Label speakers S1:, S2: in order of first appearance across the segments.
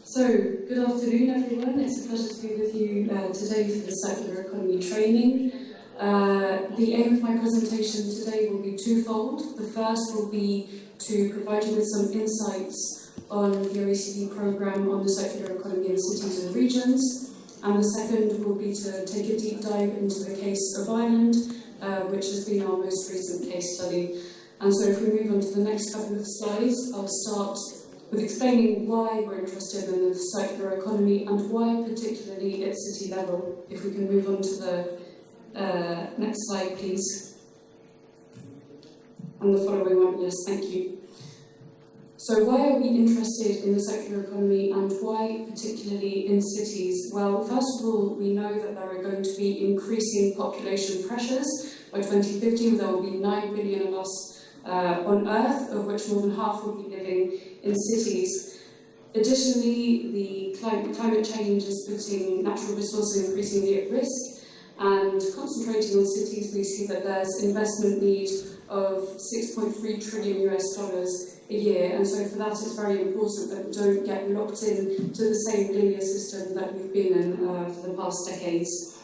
S1: So, good afternoon everyone. It's a pleasure to be with you today for the Circular Economy training. The aim of my presentation today will be twofold. The first will be to provide you with some insights on the OECD programme on the circular economy in cities and regions. And the second will be to take a deep dive into the case of Ireland, which has been our most recent case study. And so if we move on to the next couple of slides, I'll start with explaining why we're interested in the circular economy and why particularly at city level. If we can move on to the next slide, please. And the following one, yes, thank you. So why are we interested in the circular economy and why particularly in cities? Well, first of all, we know that there are going to be increasing population pressures. By 2050, there will be 9 billion of us on Earth, of which more than half will be living in cities. Additionally, the climate change is putting natural resources increasingly at risk, and concentrating on cities, we see that there's investment need of $6.3 trillion a year, and so for that it's very important that we don't get locked in to the same linear system that we've been in for the past decades.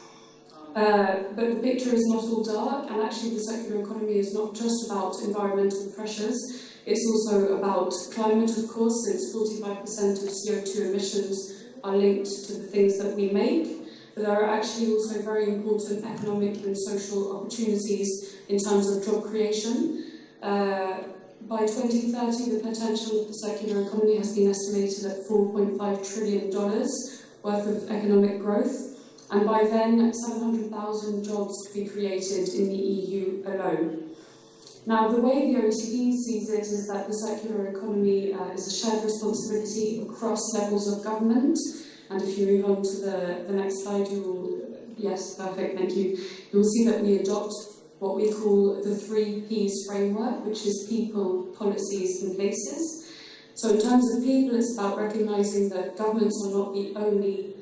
S1: But the picture is not all dark, and actually the circular economy is not just about environmental pressures. It's also about climate, of course, since 45% of CO2 emissions are linked to the things that we make. But there are actually also very important economic and social opportunities in terms of job creation. By 2030, the potential of the circular economy has been estimated at $4.5 trillion worth of economic growth. And by then, 700,000 jobs could be created in the EU alone. Now, the way the OECD sees it is that the circular economy is a shared responsibility across levels of government. And if you move on to the next slide, you will, yes, perfect, thank you. You'll see that we adopt what we call the 3 Ps framework, which is people, policies, and places. So in terms of people, it's about recognising that governments are not the only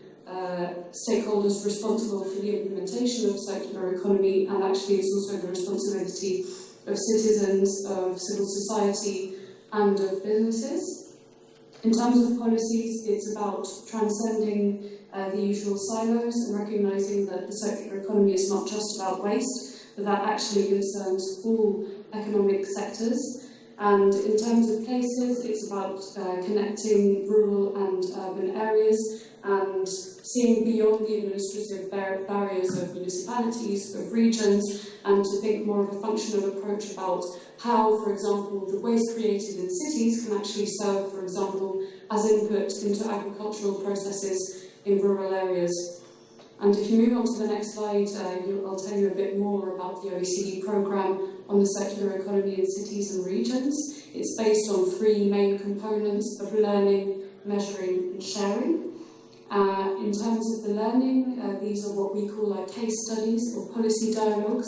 S1: stakeholders responsible for the implementation of circular economy, and actually it's also the responsibility of citizens, of civil society, and of businesses. In terms of policies, it's about transcending the usual silos and recognising that the circular economy is not just about waste, but that actually concerns all economic sectors. And in terms of places, it's about connecting rural and urban areas and seeing beyond the administrative barriers of municipalities, of regions, and to think more of a functional approach about how, for example, the waste created in cities can actually serve, for example, as input into agricultural processes in rural areas. And if you move on to the next slide, I'll tell you a bit more about the OECD programme on the circular economy in cities and regions. It's based on 3 main components of learning, measuring, and sharing. In terms of the learning, these are what we call our case studies or policy dialogues.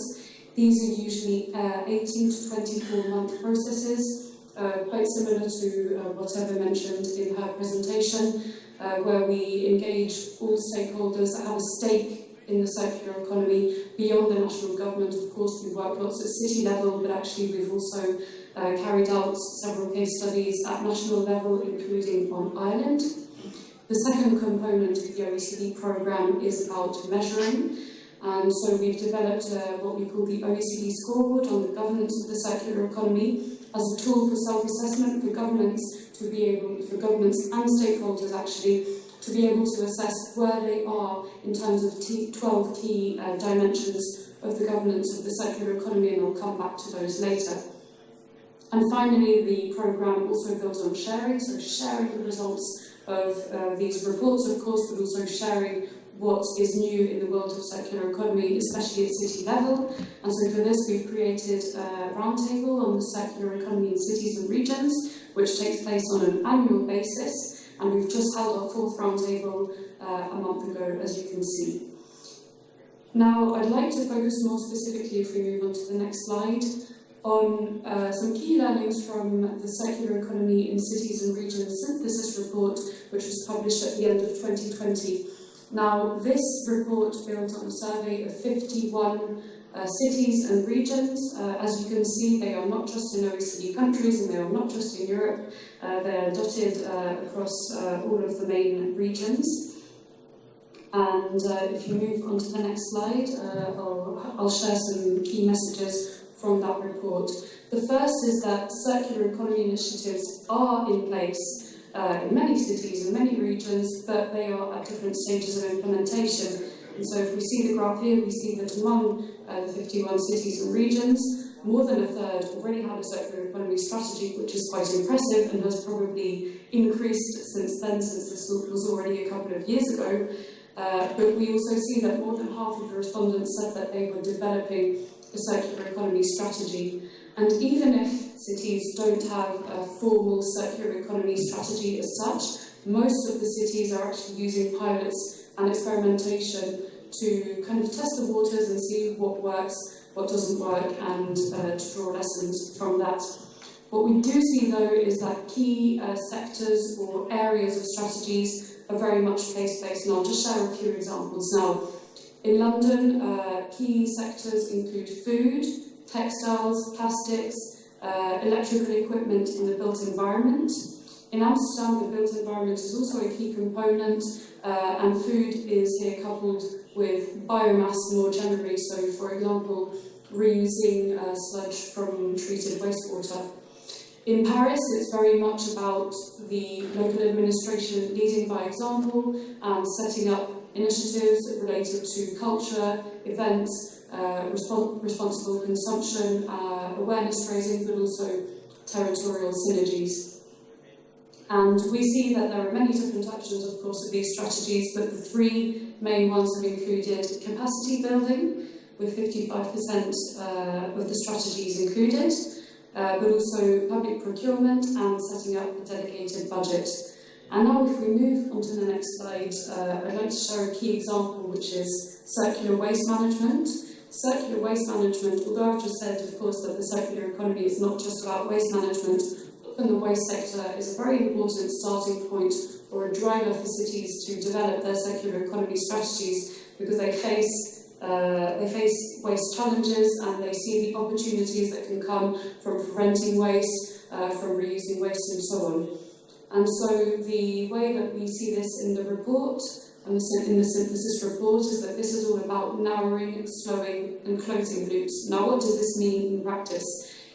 S1: These are usually 18 to 24-month processes, quite similar to what Eva mentioned in her presentation, where we engage all stakeholders that have a stake in the circular economy beyond the national government. Of course, we work lots at city level, but actually we've also carried out several case studies at national level, including on Ireland. The second component of the OECD programme is about measuring, and so we've developed what we call the OECD scoreboard on the governance of the circular economy as a tool for self-assessment for governments and stakeholders actually to be able to assess where they are in terms of 12 key dimensions of the governance of the circular economy, and I'll come back to those later. And finally, the programme also builds on sharing, so sharing the results of these reports, of course, but also sharing what is new in the world of circular economy, especially at city level. And so for this, we've created a roundtable on the circular economy in cities and regions, which takes place on an annual basis. And we've just held our 4th roundtable a month ago, as you can see. Now, I'd like to focus more specifically, if we move on to the next slide, on some key learnings from the Circular Economy in Cities and Regions Synthesis Report, which was published at the end of 2020. Now, this report built on a survey of 51 cities and regions. As you can see, they are not just in OECD countries and they are not just in Europe. They are dotted across all of the main regions. And if you move on to the next slide, I'll share some key messages from that report. The first is that circular economy initiatives are in place in many cities and many regions, but they are at different stages of implementation. And so if we see the graph here, we see that among the 51 cities and regions, more than a third already have a circular economy strategy, which is quite impressive and has probably increased since then, since this was already a couple of years ago. But we also see that more than half of the respondents said that they were developing a circular economy strategy. And even if cities don't have a formal circular economy strategy as such, most of the cities are actually using pilots and experimentation to kind of test the waters and see what works, what doesn't work, and to draw lessons from that. What we do see, though, is that key sectors or areas of strategies are very much place-based, and I'll just share a few examples now. In London, key sectors include food, textiles, plastics, electrical equipment in the built environment. In Amsterdam, the built environment is also a key component, and food is here coupled with biomass more generally, so for example, reusing sludge from treated wastewater. In Paris, it's very much about the local administration leading by example and setting up initiatives related to culture, events, responsible consumption, awareness raising, but also territorial synergies. And we see that there are many different actions, of course, of these strategies, but the three main ones have included capacity building, with 55% of the strategies included, but also public procurement and setting up a dedicated budget. And now if we move on to the next slide, I'd like to share a key example, which is circular waste management. Circular waste management, although I've just said, of course, that the circular economy is not just about waste management, often the waste sector is a very important starting point or a driver for cities to develop their circular economy strategies, because they face waste challenges and they see the opportunities that can come from preventing waste, from reusing waste and so on. And so the way that we see this in the report, and in the synthesis report, is that this is all about narrowing, slowing and closing loops. Now what does this mean in practice?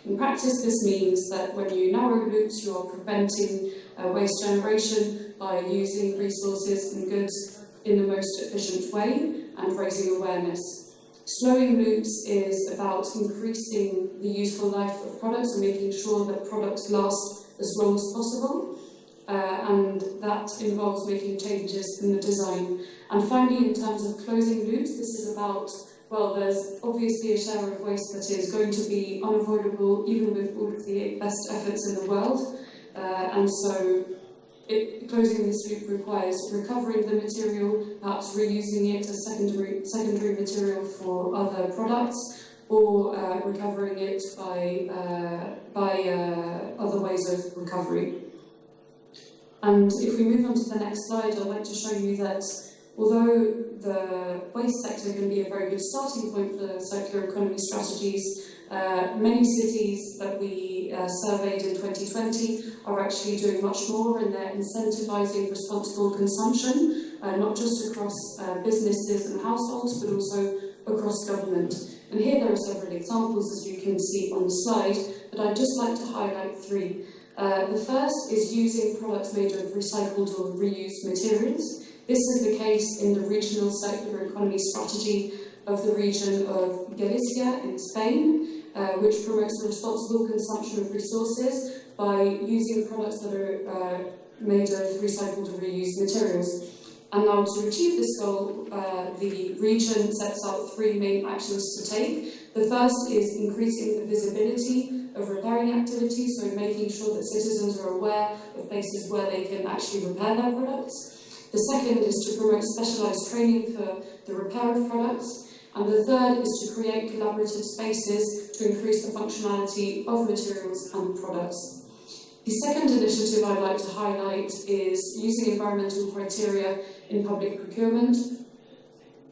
S1: In practice, this means that when you narrow loops, you are preventing waste generation by using resources and goods in the most efficient way and raising awareness. Slowing loops is about increasing the useful life of products and making sure that products last as long as possible. And that involves making changes in the design. And finally, in terms of closing loops, this is about, well, there's obviously a share of waste that is going to be unavoidable, even with all of the best efforts in the world. And so closing this loop requires recovering the material, perhaps reusing it as secondary material for other products, or recovering it by other ways of recovery. And if we move on to the next slide, I'd like to show you that although the waste sector can be a very good starting point for circular economy strategies, many cities that we surveyed in 2020 are actually doing much more, and they're incentivizing responsible consumption, not just across businesses and households, but also across government. And here there are several examples, as you can see on the slide, but I'd just like to highlight three. The first is using products made of recycled or reused materials. This is the case in the regional circular economy strategy of the region of Galicia in Spain, which promotes the responsible consumption of resources by using products that are made of recycled or reused materials. And now to achieve this goal, the region sets out three main actions to take. The first is increasing the visibility of repairing activities, so making sure that citizens are aware of places where they can actually repair their products. The second is to promote specialised training for the repair of products. And the third is to create collaborative spaces to increase the functionality of materials and products. The second initiative I'd like to highlight is using environmental criteria in public procurement.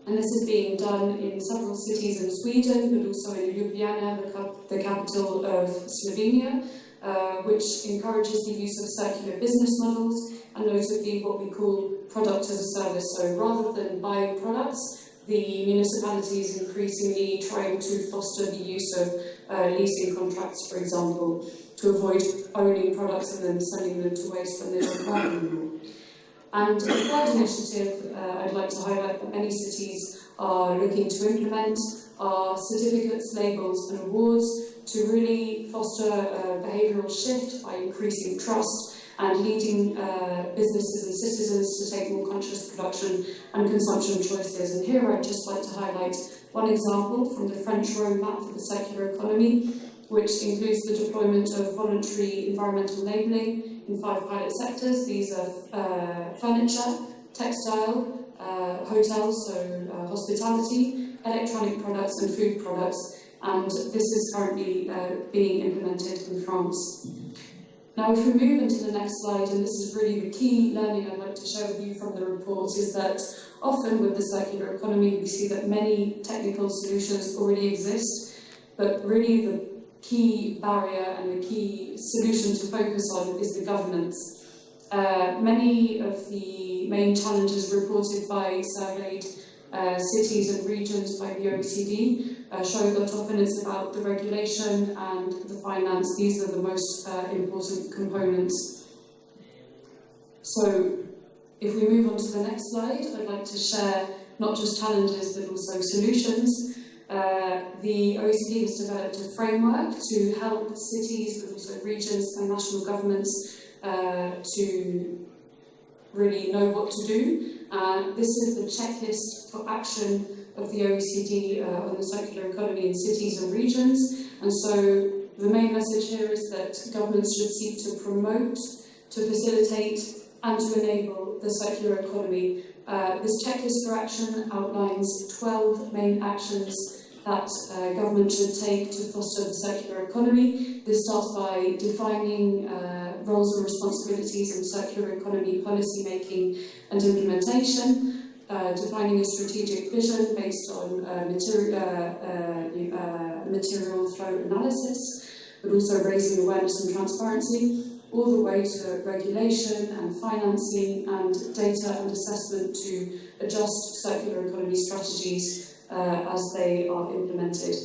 S1: And this is being done in several cities in Sweden, but also in Ljubljana, the capital of Slovenia, which encourages the use of circular business models, and notably what we call product as a service. So rather than buying products, the municipality is increasingly trying to foster the use of leasing contracts, for example, to avoid owning products and then sending them to waste when they don't work anymore. And the third initiative I'd like to highlight that many cities are looking to implement are certificates, labels and awards to really foster a behavioural shift by increasing trust and leading businesses and citizens to take more conscious production and consumption choices. And here I'd just like to highlight one example from the French roadmap for the circular economy, which includes the deployment of voluntary environmental labelling in 5 pilot sectors. These are furniture, textile, hotels, so hospitality, electronic products and food products, and this is currently being implemented in France. Now, if we move into the next slide, and this is really the key learning I'd like to share with you from the report, is that often with the circular economy, we see that many technical solutions already exist, but really the key barrier and the key solution to focus on is the governance. Many of the main challenges reported by surveyed cities and regions by the OECD show that often it's about the regulation and the finance. These are the most important components. So if we move on to the next slide, I'd like to share not just challenges but also solutions. The OECD has developed a framework to help cities but also regions and national governments to really know what to do. This is the checklist for action of the OECD on the circular economy in cities and regions. And so the main message here is that governments should seek to promote, to facilitate and to enable the circular economy. This checklist for action outlines 12 main actions that government should take to foster the circular economy. This starts by defining roles and responsibilities in circular economy policy making and implementation, defining a strategic vision based on material flow analysis, but also raising awareness and transparency, all the way to regulation and financing and data and assessment to adjust circular economy strategies as they are implemented.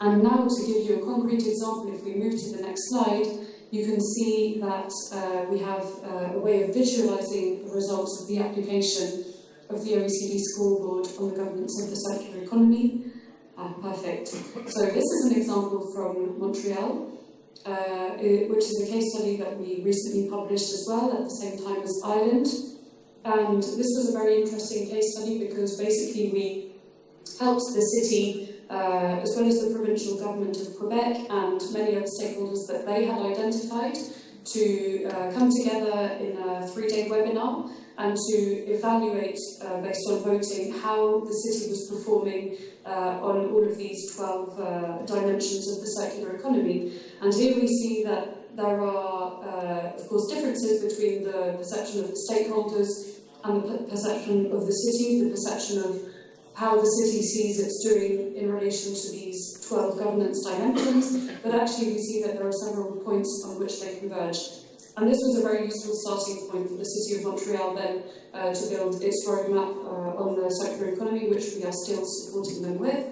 S1: And now, to give you a concrete example, if we move to the next slide, you can see that we have a way of visualizing the results of the application of the OECD scoreboard on the governance of the circular economy. Perfect. So this is an example from Montreal, which is a case study that we recently published as well at the same time as Ireland. And this was a very interesting case study because basically we helped the city, as well as the provincial government of Quebec and many other stakeholders that they had identified, to come together in a 3-day webinar and to evaluate, based on voting, how the city was performing on all of these 12 dimensions of the circular economy. And here we see that there are, of course, differences between the perception of the stakeholders and the perception of the city, the perception of how the city sees it's doing in relation to these 12 governance dimensions, but actually we see that there are several points on which they converge. And this was a very useful starting point for the City of Montreal then to build its roadmap on the circular economy, which we are still supporting them with.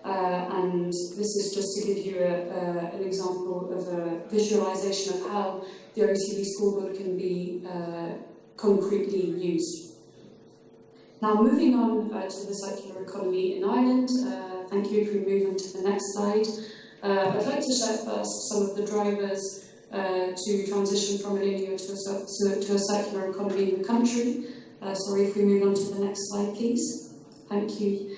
S1: And this is just to give you an example of a visualization of how the OECD scoreboard can be concretely used. Now, moving on to the circular economy in Ireland, thank you. If we move on to the next slide, I'd like to share first some of the drivers to transition from a linear to a circular economy in the country. Sorry, if we move on to the next slide, please. Thank you.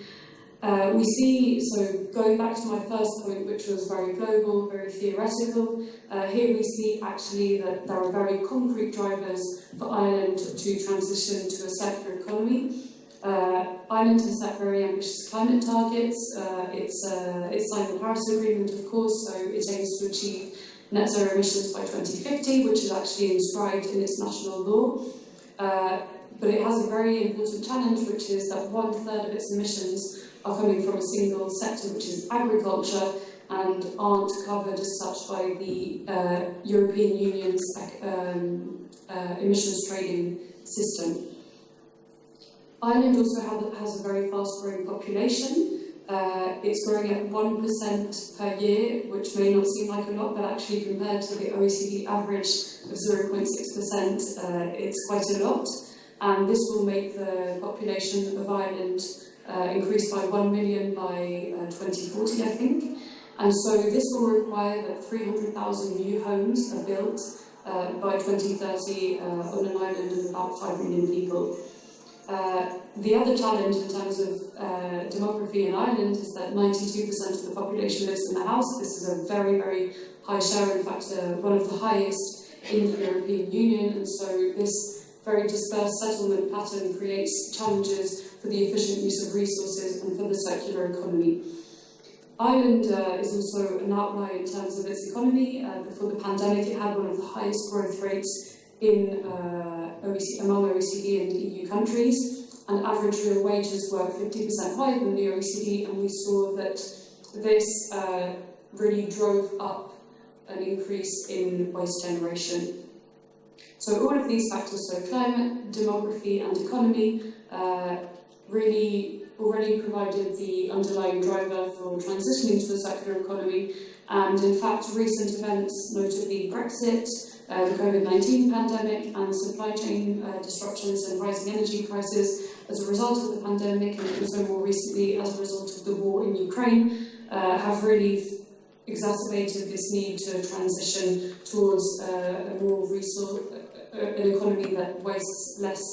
S1: We see, so going back to my first point, which was very global, very theoretical, here we see actually that there are very concrete drivers for Ireland to transition to a circular economy. Ireland has set very ambitious climate targets. It's signed the Paris Agreement, of course, so it aims to achieve net zero emissions by 2050, which is actually inscribed in its national law. but it has a very important challenge, which is that 1/3 of its emissions are coming from a single sector, which is agriculture, and aren't covered as such by the European Union's emissions trading system. Ireland also has a very fast-growing population. It's growing at 1% per year, which may not seem like a lot, but actually compared to the OECD average of 0.6%, it's quite a lot. And this will make the population of Ireland increase by 1 million by 2040, I think. And so this will require that 300,000 new homes are built by 2030 on an island of about 5 million people. The other challenge in terms of demography in Ireland is that 92% of the population lives in the house. This is a very, very high share, in fact, one of the highest in the European Union, and so this very dispersed settlement pattern creates challenges for the efficient use of resources and for the circular economy. Ireland is also an outlier in terms of its economy. Before the pandemic, it had one of the highest growth rates in among OECD and EU countries, and average real wages were 50% higher than the OECD, and we saw that this really drove up an increase in waste generation. So all of these factors, so climate, demography and economy, really already provided the underlying driver for transitioning to a circular economy, and in fact recent events, notably Brexit, the COVID-19 pandemic and supply chain disruptions and rising energy prices as a result of the pandemic, and also more recently as a result of the war in Ukraine, have really exacerbated this need to transition towards a more an economy that wastes less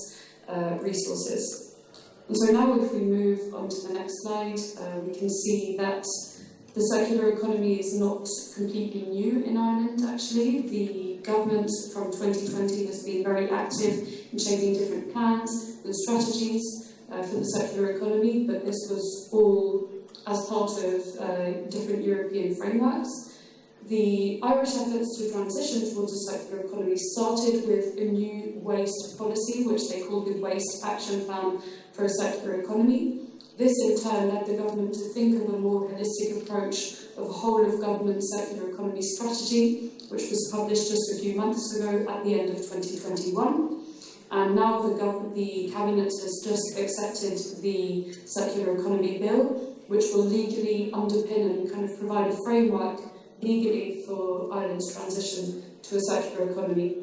S1: resources. And so now if we move on to the next slide, we can see that the circular economy is not completely new in Ireland, actually. The government from 2020 has been very active in shaping different plans and strategies for the circular economy, but this was all as part of different European frameworks. The Irish efforts to transition towards a circular economy started with a new waste policy, which they called the Waste Action Plan for a Circular Economy. This in turn led the government to think of a more holistic approach of a whole of government circular economy strategy, which was published just a few months ago at the end of 2021. And now the Cabinet has just accepted the Circular Economy Bill, which will legally underpin and kind of provide a framework legally for Ireland's transition to a circular economy.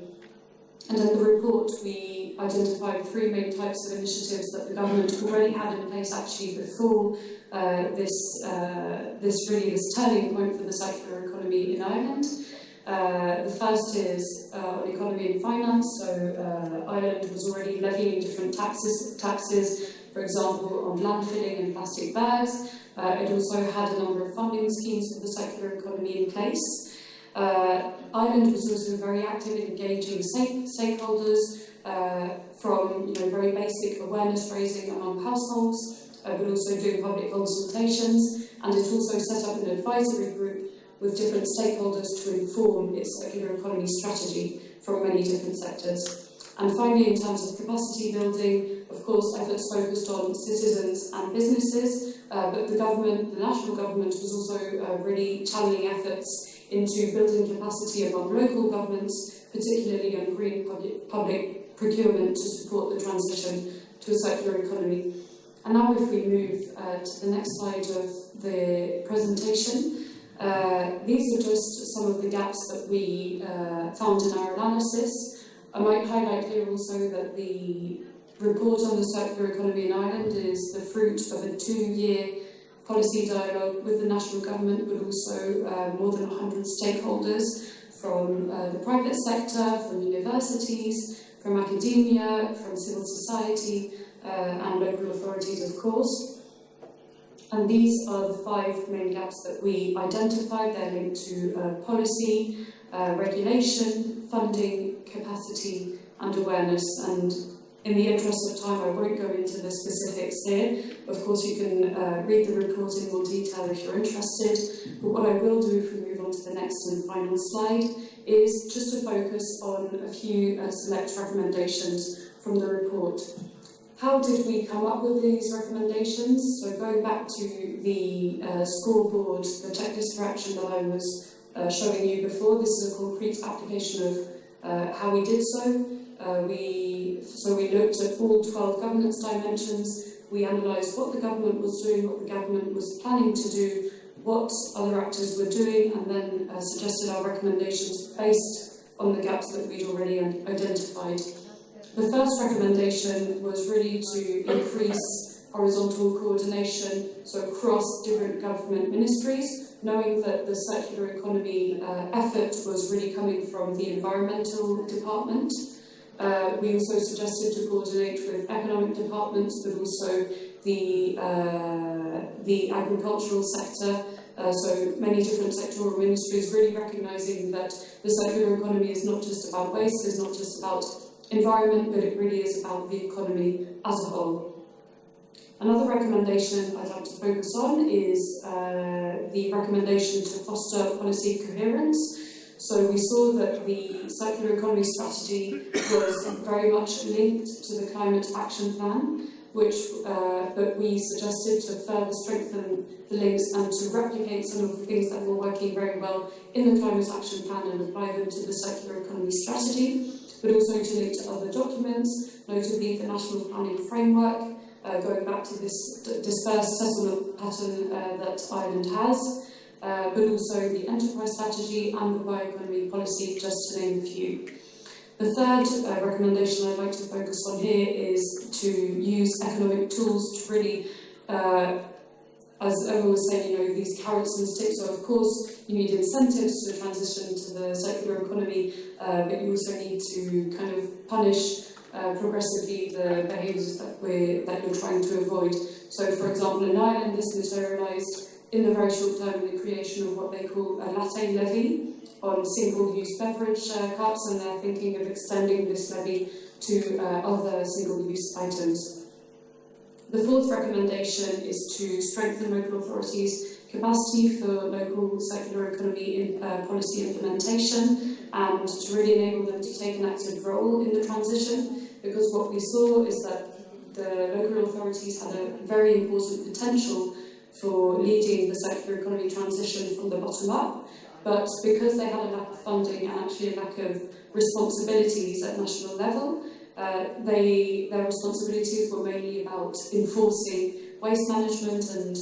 S1: And in the report, we identified 3 main types of initiatives that the government already had in place actually before this turning point for the circular economy in Ireland. The first is on economy and finance. So Ireland was already levying different taxes, for example, on landfilling and plastic bags. It also had a number of funding schemes for the circular economy in place. Ireland was also very active in engaging stakeholders from very basic awareness raising among households, but also doing public consultations, and it also set up an advisory group with different stakeholders to inform its circular economy strategy from many different sectors. And finally, in terms of capacity building, of course, efforts focused on citizens and businesses, but the national government was also really channeling efforts into building capacity among local governments, particularly on green public procurement to support the transition to a circular economy. And now if we move to the next slide of the presentation, these are just some of the gaps that we found in our analysis. I might highlight here also that the report on the circular economy in Ireland is the fruit of a 2-year policy dialogue with the national government, but also more than 100 stakeholders from the private sector, from universities, from academia, from civil society, and local authorities, of course. And these are the 5 main gaps that we identified. They're linked to policy, regulation, funding, capacity, and awareness. And In the interest of time, I won't go into the specifics here. Of course, you can read the report in more detail if you're interested. But what I will do if we move on to the next and final slide is just to focus on a few select recommendations from the report. How did we come up with these recommendations? So going back to the scoreboard, the checklist for action that I was showing you before, this is a concrete application of how we did so. We looked at all 12 governance dimensions. We analysed what the government was doing, what the government was planning to do, what other actors were doing, and then suggested our recommendations based on the gaps that we'd already identified. The first recommendation was really to increase horizontal coordination, so across different government ministries, knowing that the circular economy effort was really coming from the environmental department. We also suggested to coordinate with economic departments, but also the agricultural sector. So many different sectoral ministries really recognising that the circular economy is not just about waste, it's not just about environment, but it really is about the economy as a whole. Another recommendation I'd like to focus on is the recommendation to foster policy coherence. So we saw that the circular economy strategy was very much linked to the climate action plan, but we suggested to further strengthen the links and to replicate some of the things that were working very well in the climate action plan and apply them to the circular economy strategy, but also to link to other documents, notably the National Planning Framework, going back to this dispersed settlement pattern that Ireland has, but also the enterprise strategy and the bioeconomy policy, just to name a few. The third recommendation I'd like to focus on here is to use economic tools to really, as everyone was saying, these carrots and sticks. So of course you need incentives to transition to the circular economy, but you also need to kind of punish progressively the behaviours that you're trying to avoid. So for example, in Ireland, this materialised in the very short term in the creation of what they call a latte levy on single-use beverage cups, and they're thinking of extending this levy to other single-use items. The fourth recommendation is to strengthen local authorities' capacity for local circular economy policy implementation and to really enable them to take an active role in the transition, because what we saw is that the local authorities had a very important potential for leading the circular economy transition from the bottom up, but because they had a lack of funding and actually a lack of responsibilities at national level, their responsibilities were mainly about enforcing waste management and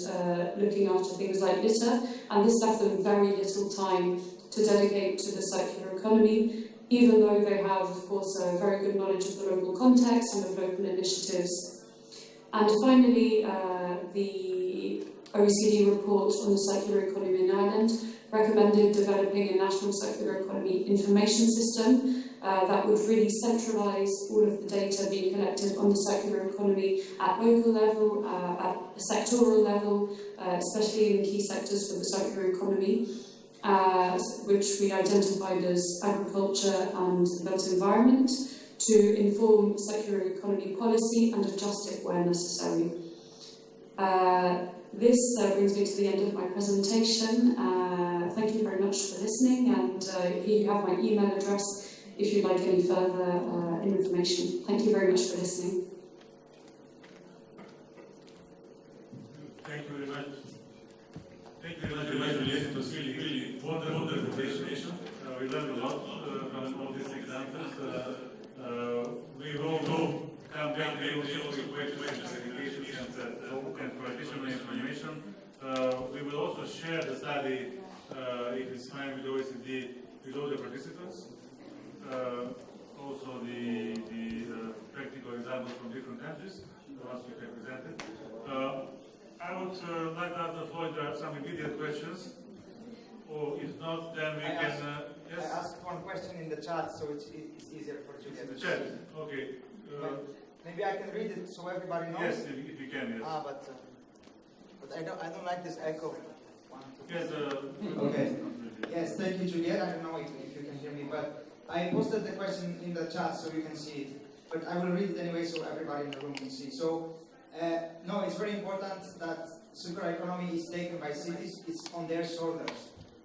S1: looking after things like litter, and this left them very little time to dedicate to the circular economy, even though they have, of course, a very good knowledge of the local context and of local initiatives. And finally, the OECD report on the circular economy in Ireland recommended developing a national circular economy information system that would really centralise all of the data being collected on the circular economy at local level, at a sectoral level, especially in key sectors for the circular economy, which we identified as agriculture and the built environment, to inform circular economy policy and adjust it where necessary. This brings me to the end of my presentation. Thank you very much for listening, and here you have my email address if you'd like any further information. Thank you very much for listening.
S2: Thank you very much. Thank you very much, Juliette. It was really wonderful presentation. We learned a lot from all these examples. We will come back with questions, clarifications, and for additional information. We will also share the study, if it's fine with OECD, with all the participants. Also the practical examples from different countries, the ones we have presented. I would like to ask the floor if there are some immediate questions, or if not, then we can... yes?
S3: I asked one question in the chat, so it's easier for Juliette.
S2: In the chat, okay.
S3: Maybe I can read it so everybody knows.
S2: Yes, if you can, yes.
S3: But I don't like this echo.
S2: Yes.
S3: Okay. Yes, thank you, Juliette. I don't know if you can hear me, but I posted the question in the chat so you can see it. but I will read it anyway so everybody in the room can see. So, no, it's very important that circular economy is taken by cities, it's on their shoulders.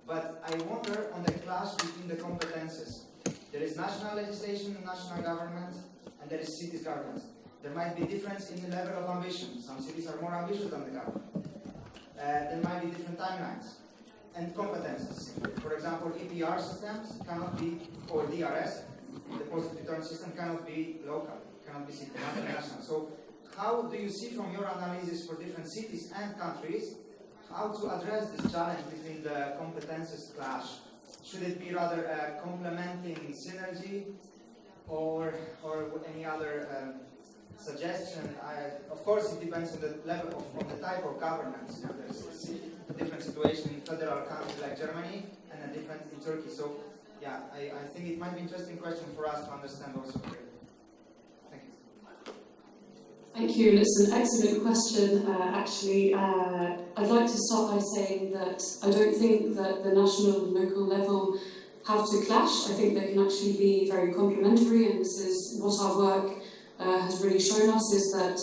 S3: But I wonder on the clash between the competences. There is national legislation and national government, and there is cities government. There might be difference in the level of ambition. Some cities are more ambitious than the government. There might be different timelines and competences. For example, EPR systems cannot be, or DRS, deposit return system cannot be local, cannot be city, not national. So how do you see from your analysis for different cities and countries how to address this challenge between the competences clash? Should it be rather a complementing synergy or any other suggestion? Of course, it depends on the level of the type of governance. There's a different situation in federal countries like Germany and a different in Turkey. So, yeah, I think it might be an interesting question for us to understand also here. Thank you.
S1: Thank you. It's an excellent question, actually. I'd like to start by saying that I don't think that the national and local level have to clash. I think they can actually be very complementary, and this is what our work has really shown us, is that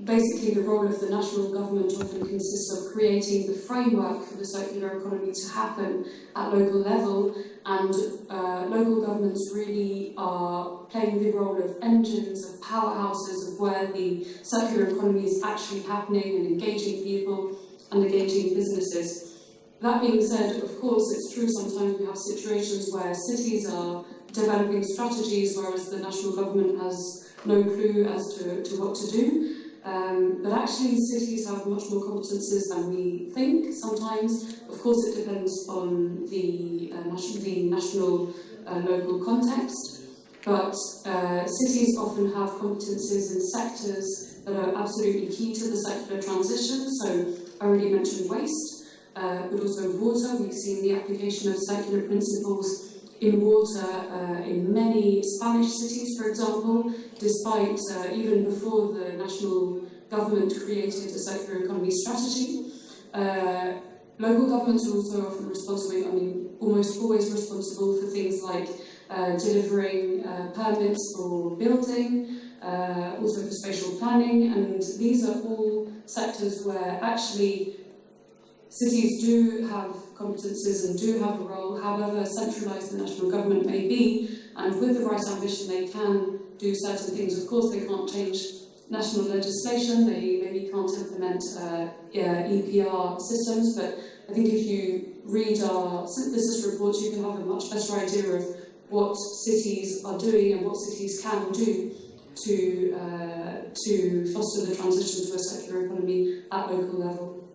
S1: basically the role of the national government often consists of creating the framework for the circular economy to happen at local level, and local governments really are playing the role of engines, of powerhouses of where the circular economy is actually happening and engaging people and engaging businesses. That being said, of course, it's true sometimes we have situations where cities are developing strategies, whereas the national government has no clue as to what to do. But actually, cities have much more competences than we think sometimes. Of course, it depends on the national local context. But cities often have competences in sectors that are absolutely key to the circular transition. So I already mentioned waste, but also water. We've seen the application of circular principles in water in many Spanish cities, for example, despite even before the national government created a circular economy strategy. Local governments are also often responsible, almost always responsible for things like delivering permits for building, also for spatial planning, and these are all sectors where actually cities do have competences and do have a role, however centralised the national government may be, and with the right ambition they can do certain things. Of course, they can't change national legislation, they maybe can't implement EPR systems, but I think if you read our synthesis report, you can have a much better idea of what cities are doing and what cities can do to foster the transition to a circular economy at local level.